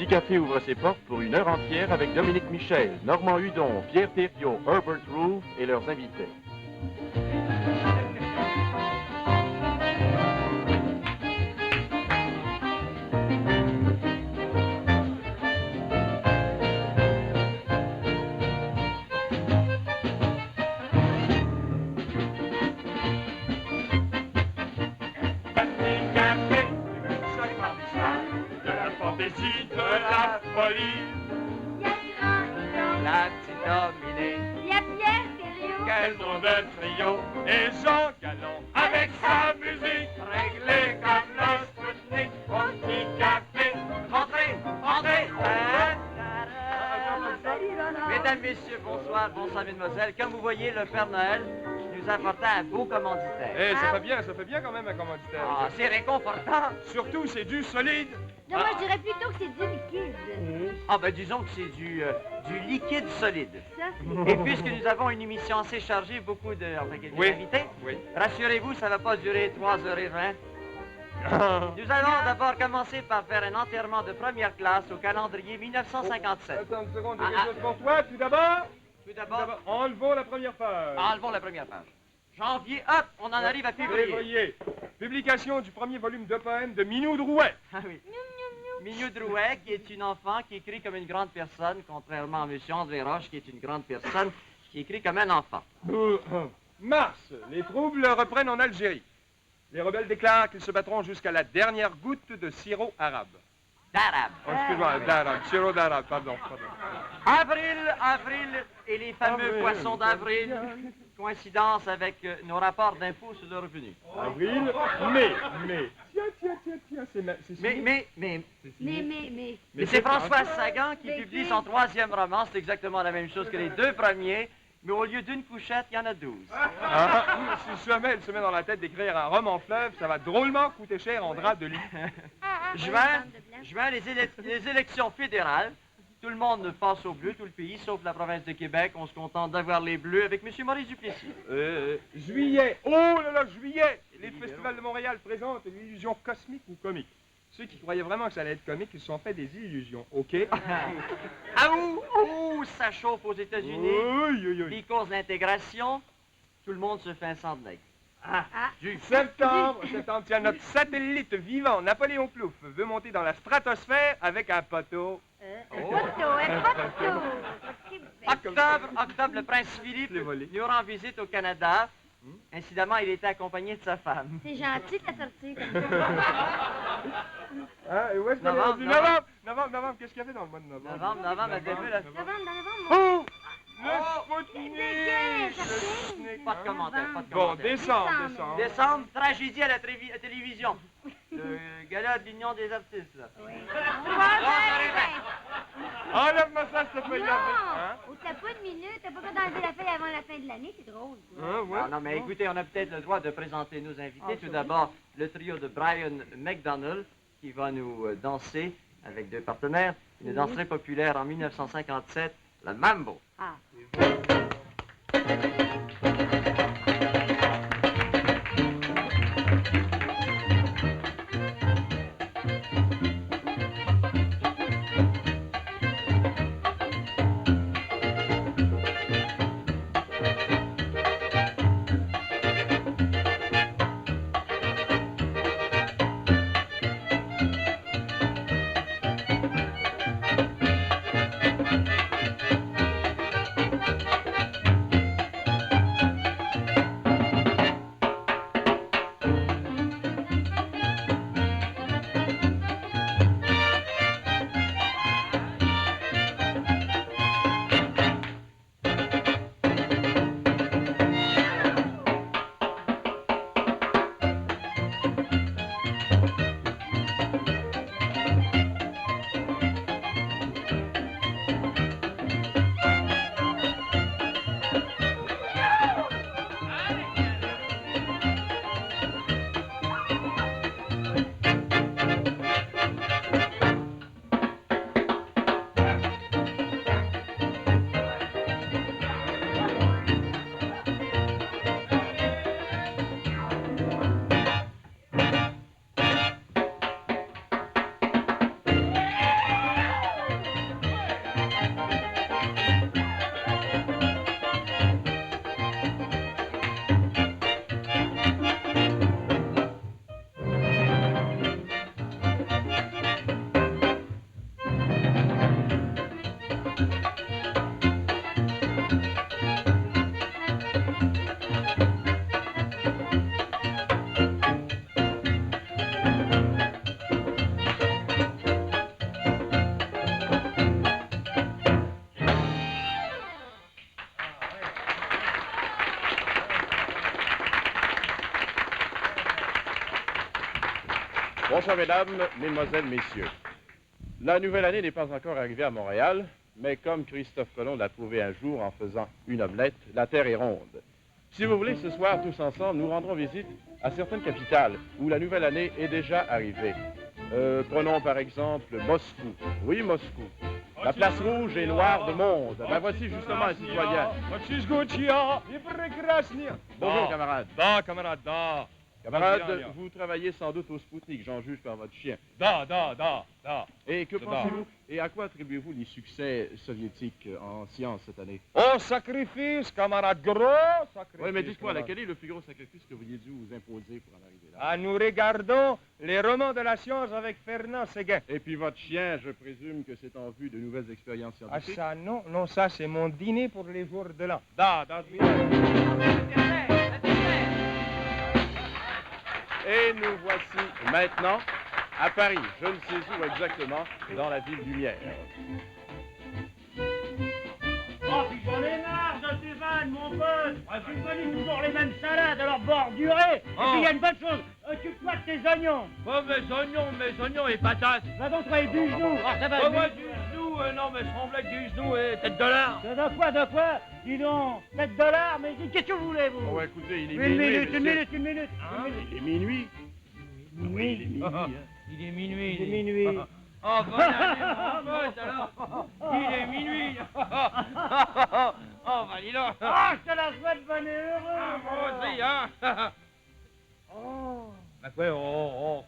Petit Café ouvre ses portes pour une heure entière avec Dominique Michel, Normand Hudon, Pierre Thériault, Herbert Roux et leurs invités. De la folie. La petite dominée. Il y a Pierre Thériault. Quel nom de trio. Et Jean Galland avec sa musique réglée comme le Spoutnik au petit café. Entrez, entrez. Mesdames, messieurs, bonsoir, bonsoir, mesdemoiselles. Comme vous voyez, le Père Noël nous apportait un beau commanditaire. Eh, ça fait bien quand même un commanditaire. Ah, c'est réconfortant. Surtout, c'est du solide. Non, moi, je dirais plutôt que c'est du liquide. Ah, ben disons que c'est du liquide solide. Ça, Et puisque nous avons une émission assez chargée, beaucoup de quelques Oui. invités, Oui. rassurez-vous, ça ne va pas durer 3h20. Nous allons d'abord commencer par faire un enterrement de première classe au calendrier 1957. Attends une seconde, j'ai quelque chose pour toi. Tout d'abord, Tout d'abord, enlevons la première page. enlevons la première page. Janvier, hop, on en arrive à février. Février. Publication du premier volume de poèmes de Minou Drouet. Ah oui. Mignot Drouet, qui est une enfant qui écrit comme une grande personne, contrairement à M. André Roche, qui est une grande personne, qui écrit comme un enfant. Mars, les troubles reprennent en Algérie. Les rebelles déclarent qu'ils se battront jusqu'à la dernière goutte de sirop arabe. D'arabe. Oh, excuse-moi, d'arabe, sirop d'arabe, pardon. Avril et les fameux poissons d'avril. Coïncidence avec nos rapports d'impôt sur le revenu. Avril, mai. Tiens, c'est signé. Mais c'est François Sagan qui publie son troisième roman. C'est exactement la même chose que les deux premiers. Mais au lieu d'une couchette, il y en a 12. Si jamais elle se met dans la tête d'écrire un roman fleuve, ça va drôlement coûter cher en drap de lit. Juin, les élections fédérales. Tout le monde passe au bleu, tout le pays, sauf la province de Québec. On se contente d'avoir les bleus avec M. Maurice Duplessis. Juillet, juillet. Les festivals de Montréal présentent une illusion cosmique ou comique. Ceux qui croyaient vraiment que ça allait être comique, ils se sont fait des illusions, OK? Ah ouh, ça chauffe aux États-Unis. Les causes d'intégration, tout le monde se fait un sang de nègre. Septembre, tiens, notre satellite vivant, Napoléon Plouffe, veut monter dans la stratosphère avec un poteau. Octobre, le prince Philippe nous rend visite au Canada. Incidemment, il était accompagné de sa femme. C'est gentil de la sortir comme ça. Ah, et où est-ce qu'on est rendu? Novembre, qu'est-ce qu'il y avait dans le mois de novembre? Novembre, elle devait la... Novembre. Le Spoutnik! Pas de commentaire, Bon, décembre. Décembre, tragédie à la télévision. Le gala de l'Union des artistes, là. Enlève-moi ça, cette feuille-là. Non, t'as pas de minute, t'as pas besoin d'enlever la feuille avant la fin de l'année, c'est drôle. Non, mais écoutez, on a peut-être le droit de présenter nos invités. Tout d'abord, le trio de Brian McDonald, qui va nous danser avec deux partenaires. Une danse très populaire en 1957, le Mambo. Ah. Bonsoir, mesdames, mesdemoiselles, messieurs. La nouvelle année n'est pas encore arrivée à Montréal, mais comme Christophe Colomb l'a prouvé un jour en faisant une omelette, la Terre est ronde. Si vous voulez, ce soir, tous ensemble, nous rendrons visite à certaines capitales où la nouvelle année est déjà arrivée. Prenons par exemple Moscou. Oui, Moscou. La place rouge et noire de monde. Ben voici justement un citoyen. Bonjour, camarade. Da, camarade, da. Camarade, vous travaillez sans doute au Spoutnik, j'en juge par votre chien. Da. Et que pensez-vous, et à quoi attribuez-vous les succès soviétiques en sciences cette année? Oh, sacrifice, camarade, gros sacrifice. Oui, mais dites-moi, quel est le plus gros sacrifice que vous ayez dû vous imposer pour en arriver là? Ah, nous regardons les romans de la science avec Fernand Séguin. Et puis votre chien, je présume que c'est en vue de nouvelles expériences Ah, scientifiques? ça, non, ça, c'est mon dîner pour les jours de l'an. Et nous voici maintenant à Paris, je ne sais où exactement, dans la ville lumière. Oh, puis j'en ai marre de tes vannes, mon pote. Tu me connais toujours les mêmes salades, alors bordurées. Et puis il y a une bonne chose, occupe-toi de tes oignons. Oh, mes oignons et patates. Va donc toi et du genou. Ah, ça va. Oh, moi, du genou, non, mais semblait que du genou et tête de lard. De quoi? Dis donc, tête de lard, mais qu'est-ce que vous voulez, vous? Oh, écoutez, il est Une minuit, minute. monsieur. Il est minuit. Oui, il est minuit, hein. Il est minuit. C'est minuit. Oh, bonne année, mon pote, alors. Il est minuit. Oh, bah, dis donc. Ah, je te la souhaite bonne et heureuse. Ah, moi aussi, hein. Oh. Bah, quoi, oh.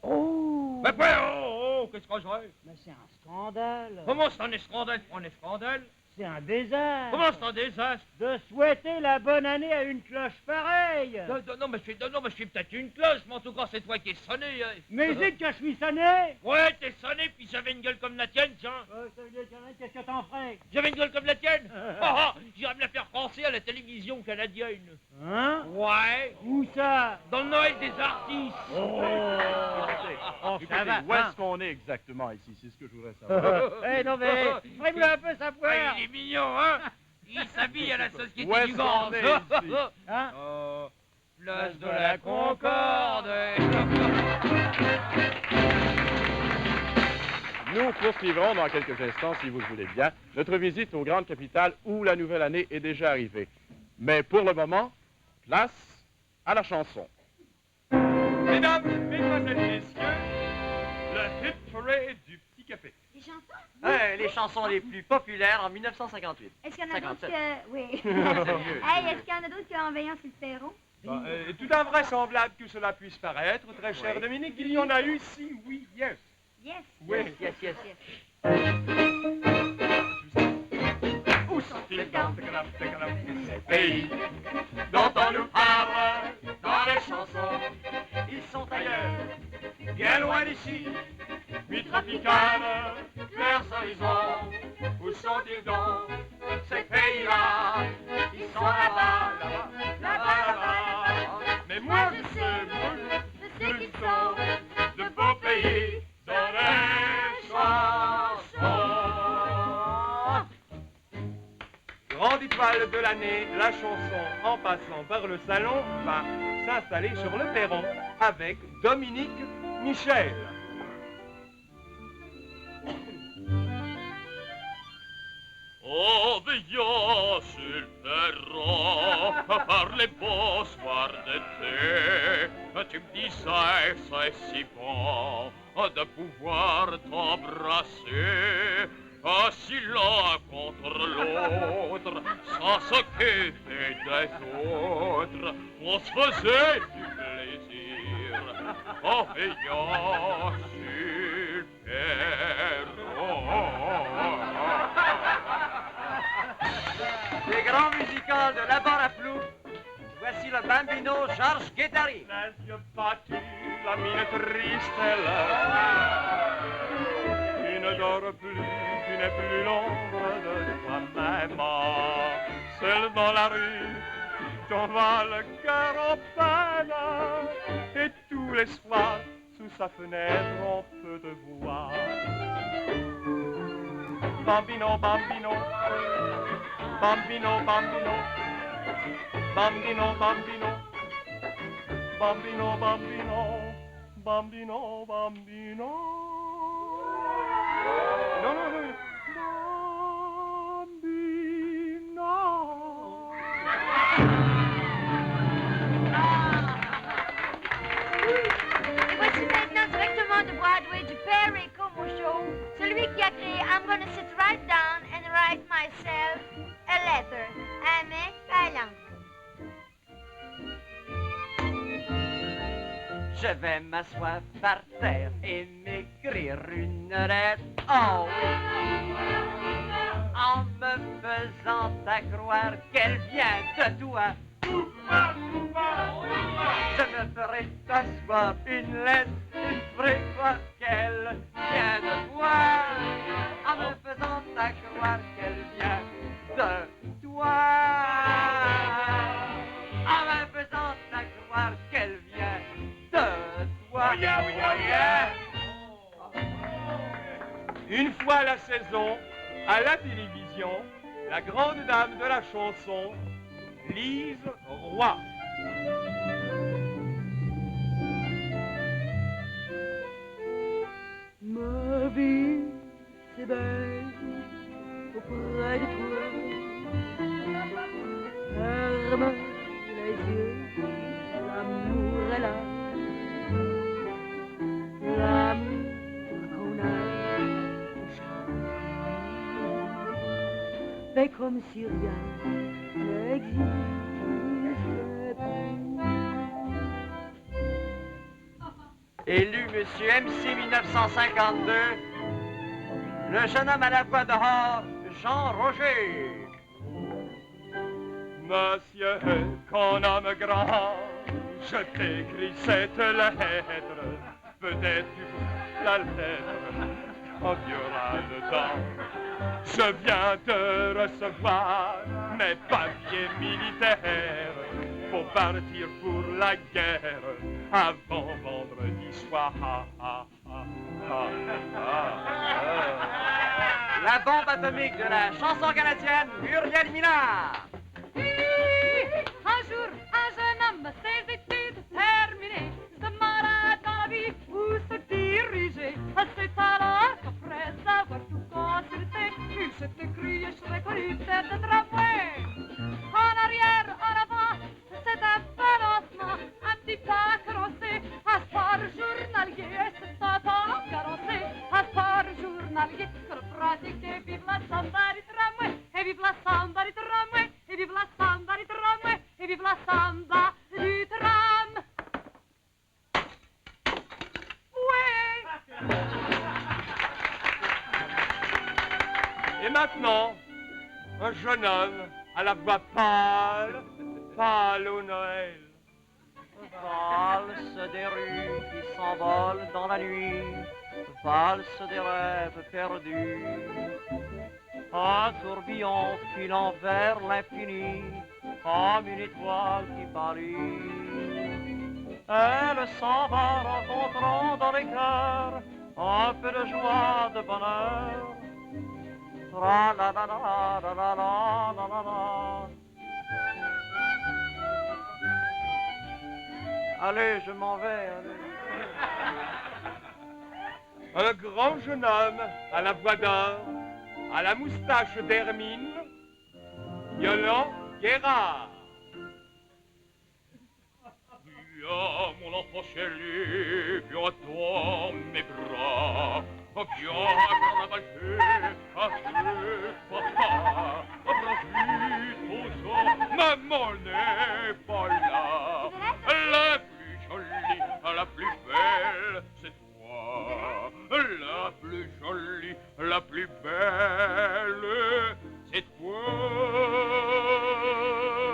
Oh. Bah, quoi, oh, qu'est-ce que je fais? Mais c'est un scandale. Comment c'est un scandale? Un scandale? C'est un désastre. Comment c'est un désastre? De souhaiter la bonne année à une cloche pareille. Non, mais je suis peut-être une cloche, mais en tout cas, c'est toi qui es sonné. Hein. Mais zut que je suis sonné. Ouais, t'es sonné, puis j'avais une gueule comme la tienne, tiens. Ça veut dire qu'il y en a, qu'est-ce que t'en ferais? J'avais une gueule comme la tienne. J'irais me la faire passer à la télévision canadienne. Hein? Ouais, Où ça? dans le Noël des artistes. Écoutez, ça va, où est-ce hein. qu'on est exactement ici? C'est ce que je voudrais savoir. Eh non mais, ferais-moi un peu savoir. Ah, il est mignon, hein. Il s'habille à la société Où est-ce du qu'on Gand. est ici? Hein? Place de la Concorde. Nous poursuivrons dans quelques instants, si vous le voulez bien, notre visite aux grandes capitales où la nouvelle année est déjà arrivée. Mais pour le moment, place à la chanson. Mesdames, mesdemoiselles, messieurs, le hit parade du Petit Café. Les chansons? Les chansons les plus populaires en 1958. Est-ce qu'il y en a d'autres 57. que... Oui. mieux. Hey, est-ce qu'il y en a d'autres qui ont veillant sur le perron? Tout invraisemblable que cela puisse paraître, très cher Dominique, il y en a eu si, oui, yes. Yes. Oui. Yes. Où sont-ils dans ces pays dont on nous parle dans les chansons? Ils sont ailleurs. Bien loin d'ici, nuit tropicale, clairs horizons. Où sont-ils donc, ces pays-là? Ils sont là-bas, là-bas. Mais moi je sais qu'ils sont de beaux pays dans les chansons. Grande étoile de l'année, la chanson, en passant par le salon, va s'installer sur le perron avec Dominique Michel. En veillant sur le perron, par les beaux soirs d'été, tu me disais, c'est si bon de pouvoir t'embrasser, assis l'un contre l'autre, sans s'occuper des autres, on se faisait du plaisir, en veillant sur le perron. Les grands musicals de la barre à flou. Voici le bambino Georges Guettari. Les yeux battus, la mine triste et tu ne dors plus, tu n'es plus l'ombre de toi-même. Seul dans la rue, t'en vas le cœur en peine. Et tous les soirs, sous sa fenêtre, on peut te voir. Bambino, bambino, bambino, bambino, bambino, bambino, bambino, bambino, bambino, bambino. Non, non, non. Et voici maintenant directement de Broadway du père et Como Show, celui qui a créé I'm gonna sit right down and write myself a letter. Amen, Thailand. Je vais m'asseoir par terre et m'écrire une lettre. Oh oui! En me faisant accroire qu'elle vient de toi. Je me ferai t'asseoir une lettre, une ferai croire qu'elle vient de toi. En me faisant accroire qu'elle vient de toi. En me faisant accroire qu'elle vient de toi. Oh yeah, oh yeah, yeah. Une fois la saison, à la télévision, la grande dame de la chanson, Lise Roy. Ma vie, c'est belle auprès de toi. Ferme les yeux, l'amour est là. L'amour qu'on a, mais comme si rien n'existait plus. Élu Monsieur MC 1952, le jeune homme à la voix d'or, Jean Roger. Monsieur, qu'on homme grand, je t'écris cette lettre. Peut-être tu la lettre quand il y aura le temps. Je viens de recevoir mes papiers militaires pour partir pour la guerre avant vendredi soir. La bombe atomique de la chanson canadienne, Muriel Minard. Un jour, un jeune homme, ses études terminées, se demanda dans la vie où se diriger. C'est alors qu'après avoir tout consulté, il s'est écrié sur les colliers de tramway. En arrière, en avant, c'est un balancement, un petit pas carrossé, un sport journalier, c'est un pas carrossé, un sport journalier que le pratique et vive la samba du tramway, et vive la samba du tramway, et vive la samba du tramway, et vive la samba du tram. Ouais. Et maintenant, un jeune homme à la voix pâle, pâle au Noël. Valse des rues qui s'envolent dans la nuit, valse des rêves perdus. Un tourbillon filant vers l'infini, comme une étoile qui pâlit. Elle s'en va rencontrant dans les cœurs un peu de joie, de bonheur. Tra la la la la la la la la la. Allez, je m'en vais, allez. Un grand jeune homme à la voix d'or, à la moustache d'hermine, Yolande Guérard. Viens, mon enfant chéri, viens dans mes bras. Viens à cavalcher, papa, apprends-tu trop ça. Maman n'est pas là. La plus jolie, la plus belle, c'est toi. La plus jolie, la plus belle, c'est toi.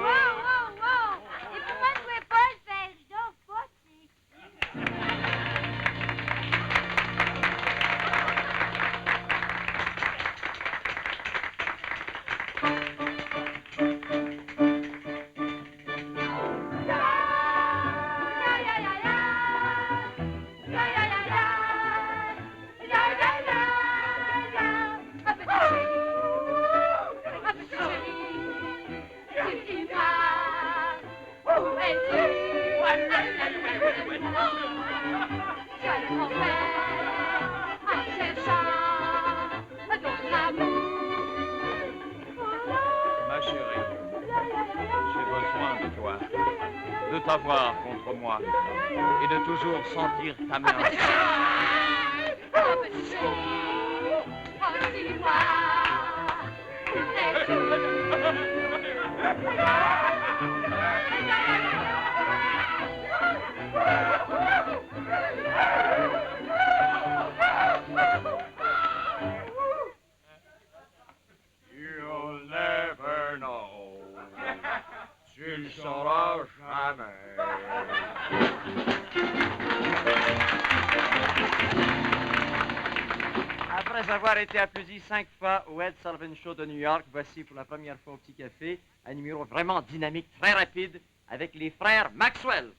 Wow, wow, wow! Et pourquoi ne pouvez pas le faire? Je dors pas, de t'avoir contre moi et de toujours sentir ta main. You'll never know. Tu ne sauras jamais. Après avoir été applaudi 5 fois au Ed Sullivan Show de New York, voici pour la première fois au Petit Café un numéro vraiment dynamique, très rapide, avec les frères Maxwell.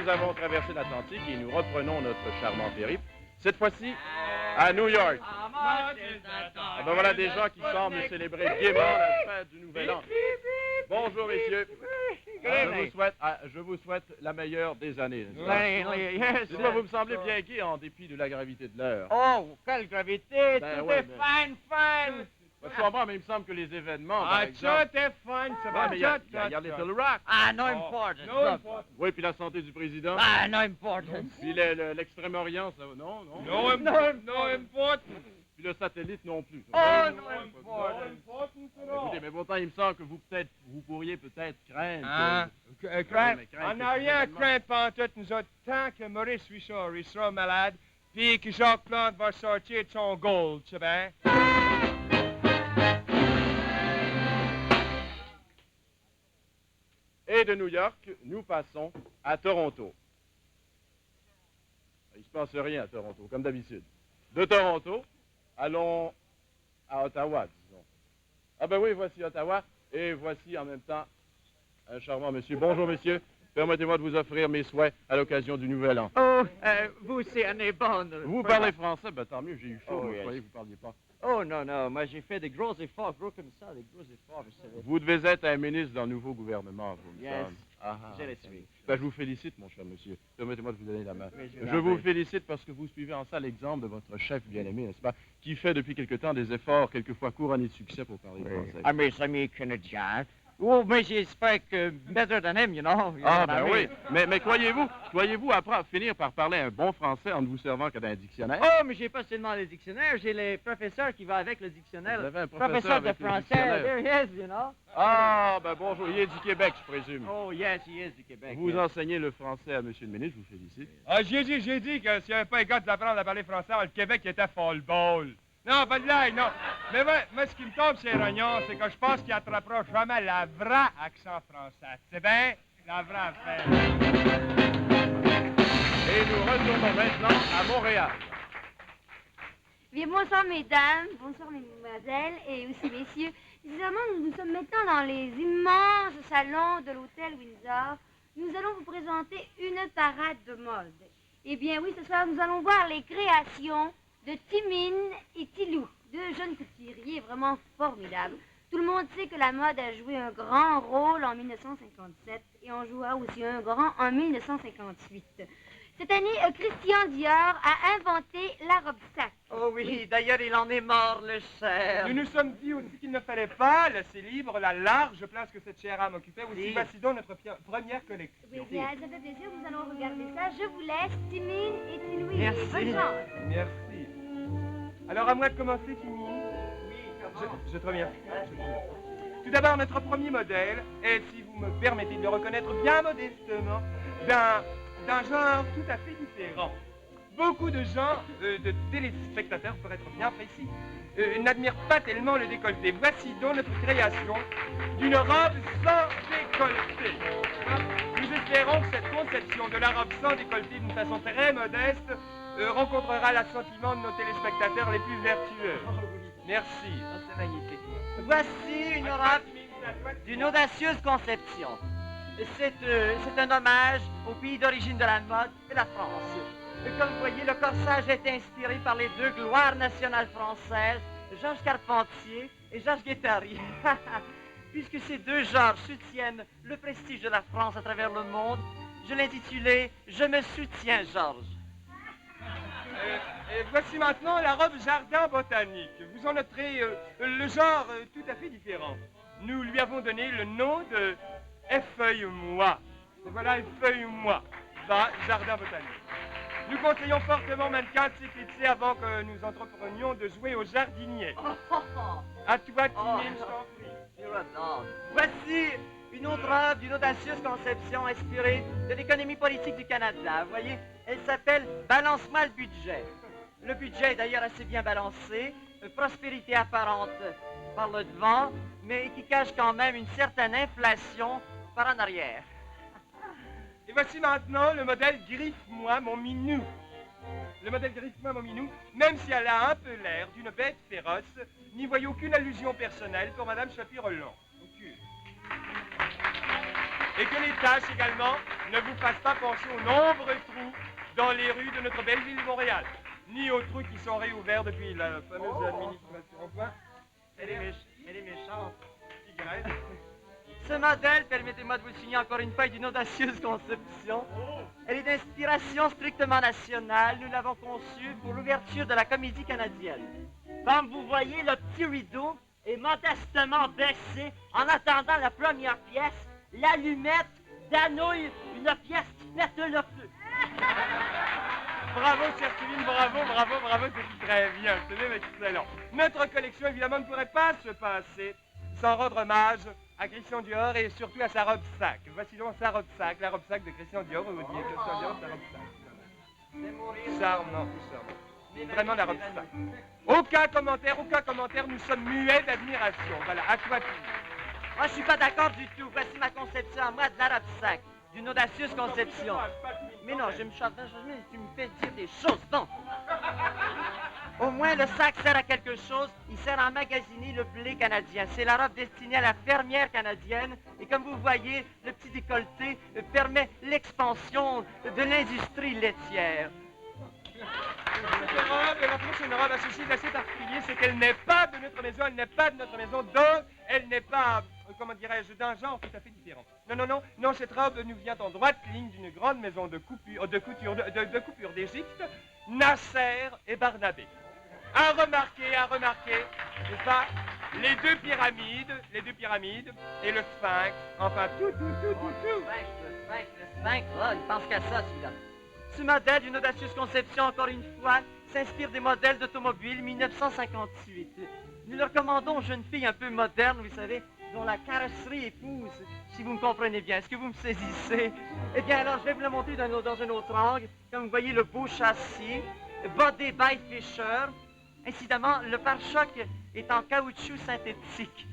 nous avons traversé l'Atlantique et nous reprenons notre charmant périple. Cette fois-ci, à New York. Et ben voilà des gens qui semblent célébrer gaiement la fête du Nouvel An. Bonjour, messieurs. Je vous souhaite la meilleure des années. Dites-moi, vous me semblez bien gai en dépit de la gravité de l'heure. Oh, quelle gravité! Tout est fine! Je comprends, mais il me semble que les événements, par exemple... tout est fine, c'est Ouais, mais il y a Little Rock. No important. No important. Oui, puis la santé du président. No important. Puis l'Extrême-Orient, ça... Non. No important. Puis le satellite non plus. Oh, no important. Écoutez, mais pourtant, il me semble que vous pourriez peut-être craindre... On n'a rien à craindre pantoute, nous autres, tant que Maurice Richard il sera malade, puis que Jacques Plante va sortir de son gold, tu sais bien. Et de New York, nous passons à Toronto. Il se passe rien à Toronto, comme d'habitude. De Toronto, allons à Ottawa, disons. Ah ben oui, voici Ottawa, et voici en même temps un charmant monsieur. Bonjour, monsieur. Permettez-moi de vous offrir mes souhaits à l'occasion du Nouvel An. Oh, vous, c'est année bonne. Vous parlez français? Ben tant mieux, j'ai eu chaud. Oh, Vous yes. croyez que vous ne parliez pas. Oh non, moi j'ai fait des gros efforts, gros comme ça, des gros efforts, vous savez. Vous devez être un ministre dans le nouveau gouvernement, vous me Yes. semble. Je le suis. Ben, je vous félicite, mon cher monsieur. Permettez-moi de vous donner la main. Oui, Je vous félicite parce que vous suivez en ça l'exemple de votre chef bien-aimé, n'est-ce pas, qui fait depuis quelque temps des efforts quelquefois couronnés de succès pour parler français. À mes amis canadiens. Oh, mais j'espère que better than him, you know. Ah, ben oui. Mais croyez-vous après finir par parler un bon français en ne vous servant que d'un dictionnaire? Oh, mais j'ai pas seulement les dictionnaires, j'ai les professeurs qui vont avec le dictionnaire. Vous avez un professeur de avec le français, dictionnaire. there he is, you know. Ah, ben bonjour. Il est du Québec, je présume. Oh, yes, he is du Québec. Vous yes. enseignez le français à monsieur le ministre, je vous félicite. Ah, j'ai dit que s'il n'y avait pas un gars d'apprendre à parler français, le Québec était fall-ball. Non, pas de blague, non. Mais moi, ce qui me tombe, c'est rognon, c'est que je pense qu'il attrapera jamais la vraie accent français. C'est bien la vraie affaire. Et nous retournons maintenant à Montréal. Bien, bonsoir mesdames, bonsoir mesdemoiselles et aussi messieurs. Décidément, nous sommes maintenant dans les immenses salons de l'hôtel Windsor. Nous allons vous présenter une parade de mode. Eh bien oui, ce soir, nous allons voir les créations de Timine et Tilou, deux jeunes couturiers vraiment formidables. Tout le monde sait que la mode a joué un grand rôle en 1957 et en jouera aussi un grand en 1958. Cette année, Christian Dior a inventé la robe sac. Oh oui, d'ailleurs, il en est mort, le cher. Nous nous sommes dit aussi qu'il ne fallait pas laisser libre la large place que cette chère âme occupait. Aussi, Oui. voici donc notre première collection. Oui, bien, ça fait plaisir, nous allons regarder ça. Je vous laisse, Timine et Tilou. Merci. Bonne chance. Merci. Alors, à moi de commencer, Timmy. Oui, Je te remercie. Tout d'abord, notre premier modèle est, si vous me permettez de le reconnaître bien modestement, d'un genre tout à fait différent. Beaucoup de gens, de téléspectateurs pour être bien précis, n'admirent pas tellement le décolleté. Voici donc notre création d'une robe sans décolleté. Nous espérons que cette conception de la robe sans décolleté d'une façon très modeste rencontrera l'assentiment de nos téléspectateurs les plus vertueux. Merci. Oh, c'est magnifique. Voici une robe d'une audacieuse conception. C'est un hommage au pays d'origine de la mode, la France. Comme vous voyez, le corsage est inspiré par les deux gloires nationales françaises, Georges Carpentier et Georges Guettari. Puisque ces deux genres soutiennent le prestige de la France à travers le monde, je l'ai intitulé « Je me soutiens, Georges ». Et voici maintenant la robe jardin botanique. Vous en noterez le genre tout à fait différent. Nous lui avons donné le nom de Effeuille-moi. Voilà, Effeuille-moi, jardin botanique. Nous conseillons fortement mannequin de s'éclipser avant que nous entreprenions de jouer au jardinier. À toi, Timine, je t'en prie. Voici une autre robe d'une audacieuse conception inspirée de l'économie politique du Canada. Vous voyez, elle s'appelle « Balance-moi le budget ». Le budget est d'ailleurs assez bien balancé, prospérité apparente par le devant, mais qui cache quand même une certaine inflation par en arrière. Et voici maintenant le modèle Griffe-moi mon minou. Le modèle Griffe-moi mon minou, même si elle a un peu l'air d'une bête féroce, n'y voyez aucune allusion personnelle pour Madame Chapiroland. Aucune. Et que les tâches également ne vous fassent pas penser aux nombreux trous dans les rues de notre belle ville de Montréal, ni aux trous qui sont réouverts depuis la fameuse administration emploi. Elle est méchante. Tigresse. Ce modèle, permettez-moi de vous le signer encore une fois, est d'une audacieuse conception. Elle est d'inspiration strictement nationale. Nous l'avons conçue pour l'ouverture de la Comédie canadienne. Comme vous voyez, le petit rideau est modestement baissé en attendant la première pièce, l'allumette d'Anouille, une pièce qui pète le feu. Bravo, chère Céline, bravo, c'est très bien, c'est même excellent. Notre collection, évidemment, ne pourrait pas se passer sans rendre hommage à Christian Dior et surtout à sa robe sac. Voici donc sa robe sac, la robe sac de Christian Dior, vous dites Christian Dior, sa robe sac. Charmant. Vraiment la robe sac. Aucun commentaire, nous sommes muets d'admiration. Voilà, à toi, Moi, je suis pas d'accord du tout. Voici ma conception à moi de la robe sac. D'une audacieuse conception. Mais non, je me chante, tu me fais dire des choses, non. Au moins, le sac sert à quelque chose. Il sert à emmagasiner le blé canadien. C'est la robe destinée à la fermière canadienne. Et comme vous voyez, le petit décolleté permet l'expansion de l'industrie laitière. Cette robe, la prochaine robe a ceci d'assez particulier, c'est qu'elle n'est pas de notre maison, donc elle n'est pas, comment dirais-je, d'un genre tout à fait différent. Non, cette robe nous vient en droite ligne d'une grande maison de couture d'Égypte, Nasser et Barnabé. À remarquer, n'est-ce pas, les deux pyramides et le sphinx, enfin tout. Le sphinx, il pense qu'à ça, celui-là. Ce modèle, d'une audacieuse conception, encore une fois, s'inspire des modèles d'automobiles 1958. Nous le recommandons aux jeunes filles un peu modernes, vous savez, dont la carrosserie épouse, si vous me comprenez bien. Est-ce que vous me saisissez? Eh bien, alors, je vais vous le montrer dans un autre angle. Comme vous voyez, le beau châssis, body by Fisher. Incidemment, le pare-choc est en caoutchouc synthétique.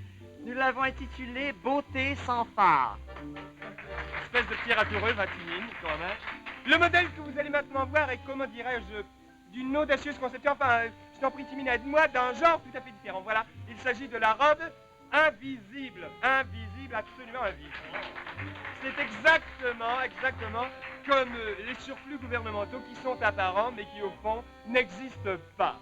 Nous l'avons intitulé « Beauté sans phare ». Espèce de pierre à toureux, Vatimine, quand même. Le modèle que vous allez maintenant voir est, comment dirais-je, d'une audacieuse conception, enfin, je t'en prie, Timine, aide-moi, d'un genre tout à fait différent. Voilà, il s'agit de la robe invisible, absolument invisible. C'est exactement comme les surplus gouvernementaux qui sont apparents, mais qui, au fond, n'existent pas.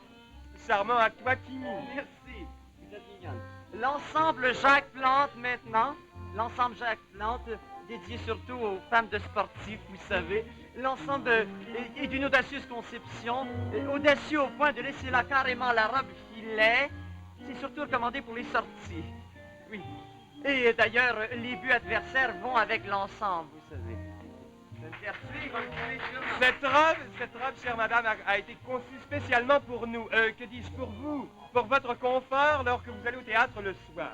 Charmant à toi, Timine. Merci, vous êtes mignonne. L'ensemble Jacques Plante, maintenant, l'ensemble Jacques Plante, dédié surtout aux femmes de sportifs, vous savez. L'ensemble est d'une audacieuse conception, audacieux au point de laisser là carrément la robe filet. C'est surtout recommandé pour les sorties. Oui. Et d'ailleurs, les buts adversaires vont avec l'ensemble, vous savez. Cette robe, chère madame, a été conçue spécialement pour nous. Que dis-je, pour vous, pour votre confort lorsque vous allez au théâtre le soir.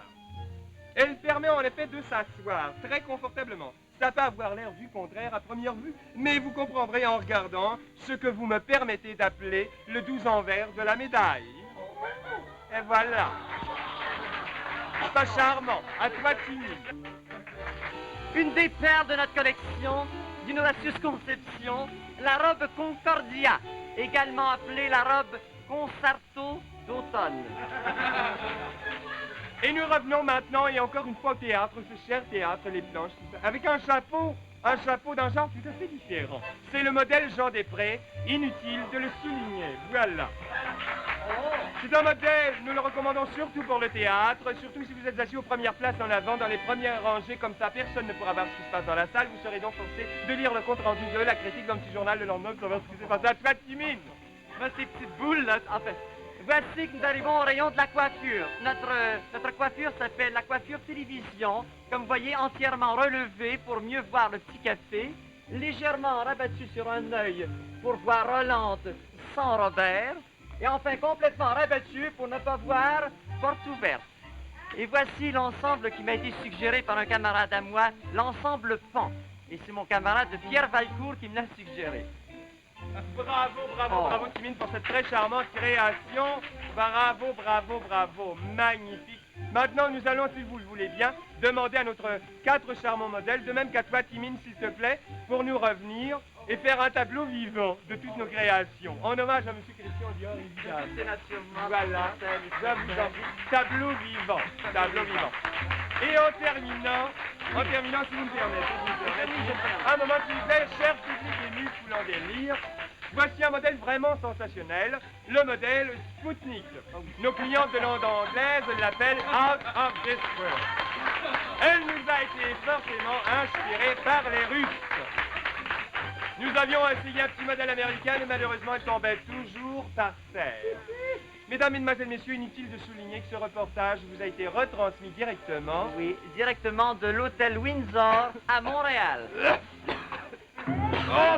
Elle permet en effet de s'asseoir très confortablement. Ça peut avoir l'air du contraire à première vue, mais vous comprendrez en regardant ce que vous me permettez d'appeler le 12 envers de la médaille. Et voilà. C'est pas charmant. À toi, Timmy. Une des perles de notre collection, d'une audacieuse conception, la robe Concordia, également appelée la robe Concerto d'automne. Et nous revenons maintenant, et encore une fois au théâtre, ce cher théâtre, les planches, tout ça, avec un chapeau d'un genre tout à fait différent. C'est le modèle Jean Després, inutile de le souligner, voilà. C'est un modèle, nous le recommandons surtout pour le théâtre, surtout si vous êtes assis aux premières places en avant, dans les premières rangées, comme ça personne ne pourra voir ce qui se passe dans la salle, vous serez donc forcé de lire le compte-rendu de la critique dans le petit journal le lendemain pour savoir ce qui s'est passé. À toi, Timine. Ces petites boules, là, en fait. Voici que nous arrivons au rayon de la coiffure. Notre coiffure s'appelle la coiffure télévision. Comme vous voyez, entièrement relevée pour mieux voir le petit café. Légèrement rabattue sur un œil pour voir Hollande sans Robert. Et enfin complètement rabattue pour ne pas voir porte ouverte. Et voici l'ensemble qui m'a été suggéré par un camarade à moi, l'ensemble Pan. Et c'est mon camarade Pierre Valcourt qui me l'a suggéré. Bravo, Timine, pour cette très charmante création. Bravo, magnifique. Maintenant, nous allons, si vous le voulez bien, demander à notre 4 charmants modèles, de même qu'à toi, Timine, s'il te plaît, pour nous revenir et faire un tableau vivant de toutes nos créations. En hommage à M. Christian Dior, évidemment. Voilà, je vous en prie. Tableau vivant. Et en terminant, si vous me permettez, un moment s'il vous plaît, cher public ému coulant délire, voici un modèle vraiment sensationnel, le modèle Spoutnik. Nos clientes de langue anglaise l'appellent Out of this world. Elle nous a été forcément inspirée par les Russes. Nous avions essayé un petit modèle américain et malheureusement elle tombait toujours par terre. Mesdames, Mesdemoiselles, Messieurs, inutile de souligner que ce reportage vous a été retransmis directement. Oui, directement de l'hôtel Windsor à Montréal. Oh